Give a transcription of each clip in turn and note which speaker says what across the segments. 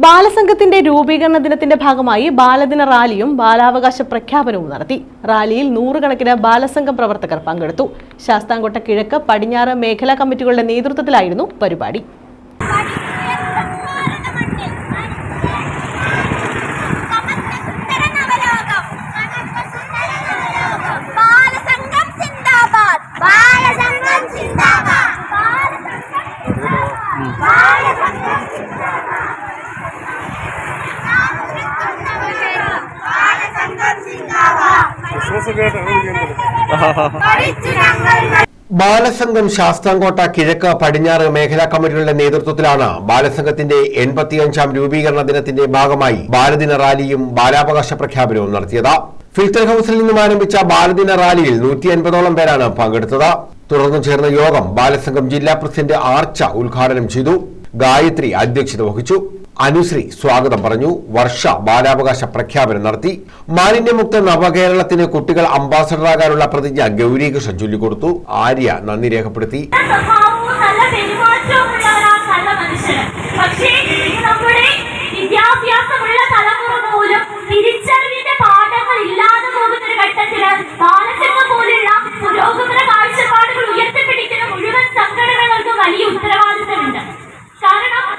Speaker 1: ബാലസംഘത്തിന്റെ രൂപീകരണ ദിനത്തിന്റെ ഭാഗമായി ബാലദിന റാലിയും ബാലാവകാശ പ്രഖ്യാപനവും നടത്തി. റാലിയിൽ നൂറുകണക്കിന് ബാലസംഘം പ്രവർത്തകർ പങ്കെടുത്തു. ശാസ്താംകോട്ട കിഴക്ക്, പടിഞ്ഞാറ് മേഖലാ കമ്മിറ്റികളുടെ നേതൃത്വത്തിലായിരുന്നു പരിപാടി.
Speaker 2: ബാലസംഘം ശാസ്താംകോട്ട കിഴക്ക്, പടിഞ്ഞാറ് മേഖലാ കമ്മിറ്റികളുടെ നേതൃത്വത്തിലാണ് ബാലസംഘത്തിന്റെ 85ാം രൂപീകരണ ദിനത്തിന്റെ ഭാഗമായി ബാലദിന റാലിയും ബാലാവകാശ പ്രഖ്യാപനവും നടത്തിയത്. ഫിൽറ്റർ ഹൌസിൽ നിന്നും ആരംഭിച്ച ബാലദിന റാലിയിൽ 150ഓളം പേരാണ് പങ്കെടുത്തത്. തുടർന്ന് ചേർന്ന യോഗം ബാലസംഘം ജില്ലാ പ്രസിഡന്റ് ആർച്ച ഉദ്ഘാടനം ചെയ്തു. ഗായത്രി അധ്യക്ഷത വഹിച്ചു. അനുശ്രീ സ്വാഗതം പറഞ്ഞു. വർഷ ബാലാവകാശ പ്രഖ്യാപനം നടത്തി. മാലിന്യമുക്ത നവകേരളത്തിന് കുട്ടികൾ അംബാസഡറാകാനുള്ള പ്രതിജ്ഞ ഗൗരീകൃഷ്ണൻ ചൊല്ലിക്കൊടുത്തു. ആര്യ നന്ദി രേഖപ്പെടുത്തി.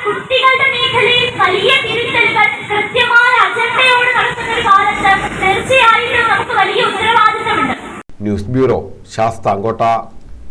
Speaker 3: കുട്ടികളുടെ മേഖലയിൽ വലിയ തിരുത്തലുകൾ കൃത്യമായ അജണ്ടയോട് നടത്തുന്ന ഒരു കാലത്ത് തീർച്ചയായും നമുക്ക് വലിയ ഉത്തരവാദിത്തമുണ്ട്.
Speaker 2: News bureau, Sasthamkotta.